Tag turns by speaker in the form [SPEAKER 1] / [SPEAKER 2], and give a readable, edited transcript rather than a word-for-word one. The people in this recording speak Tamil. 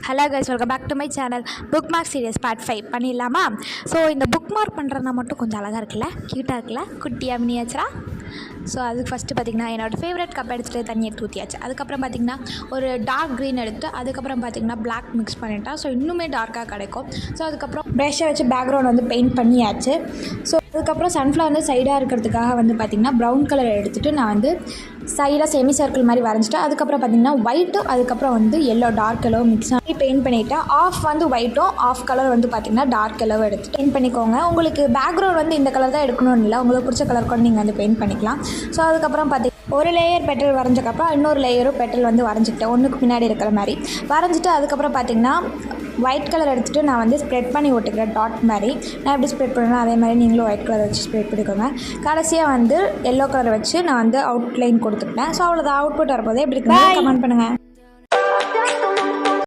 [SPEAKER 1] Hello guys, welcome back to my channel. Bookmark series part 5 பண்ணிடலாமா? ஸோ இந்த புக் மார்க் பண்ணுறதுனா மட்டும் கொஞ்சம் அழகாக இருக்குல்ல, க்யூட்டாக இருக்குல்ல, குட்டியாக மினியாச்சரா. ஸோ அதுக்கு ஃபஸ்ட்டு பார்த்திங்கன்னா என்னோடய ஃபேவரட் கப் எடுத்துகிட்டு தண்ணி எடுத்து ஊற்றியாச்சு. அதுக்கப்புறம் பார்த்திங்கன்னா ஒரு டார்க் க்ரீன் எடுத்துகிட்டு அதுக்கப்புறம் பார்த்திங்கன்னா பிளாக் மிக்ஸ் பண்ணிட்டேன். ஸோ இன்னுமே டார்க்காக கிடைக்கும். ஸோ அதுக்கப்புறம் ப்ரஷ்ஷை வச்சு பேக்ரவுண்ட் வந்து பெயிண்ட் பண்ணியாச்சு. ஸோ அதுக்கப்புறம் சன்ஃப்ளவர் வந்து சைடாக இருக்கிறதுக்காக வந்து பார்த்திங்கன்னா ப்ரௌன் கலர் எடுத்துகிட்டு நான் வந்து சைடாக செமி சர்க்கிள் மாதிரி வரைஞ்சிட்டு அதுக்கப்புறம் பார்த்திங்கன்னா ஒயிட்டும் அதுக்கப்புறம் வந்து எல்லோ டார்க் எல்லோ மிக்ஸ் ஆகி பெயிண்ட் பண்ணிவிட்டேன். ஆஃப் வந்து ஒயிட்டும் ஆஃப் கலர் வந்து பார்த்திங்கன்னா டார்க் எல்லோ எடுத்து பெயிண்ட் பண்ணிக்கோங்க. உங்களுக்கு பேக்ரவுண்ட் வந்து இந்த கலர் தான் எடுக்கணும்னு இல்லை, உங்களுக்கு பிடிச்ச கலர் கூட நீங்கள் வந்து பெயிண்ட் பண்ணிக்கலாம். ஸோ அதுக்கப்புறம் ஒரு லேயர் பெட்டல் வரைஞ்சக்கப்புறம் இன்னொரு லேயரும் பெட்டல் வந்து வரைஞ்சிக்கிட்டேன், ஒன்றுக்கு பின்னாடி இருக்கிற மாதிரி வரைஞ்சிட்டு அதுக்கப்புறம் பார்த்திங்கன்னா ஒயிட் கலர் எடுத்துகிட்டு நான் வந்து ஸ்ப்ரெட் பண்ணி ஓட்டுக்கிறேன் டாட் மாதிரி. நான் எப்படி ஸ்ப்ரெட் பண்ணுவேன் அதே மாதிரி நீங்களும் ஒயிட் கலர் வச்சு ஸ்ப்ரெட் பண்ணிக்கோங்க. கடைசியாக வந்து எல்லோ கலர் வச்சு நான் வந்து அவுட்லைன் கொடுத்துக்கிட்டேன். ஸோ அவ்வளோதான், அவுட்புட் வரும்போது எப்படி இருக்குன்னு கமெண்ட் பண்ணுங்கள்.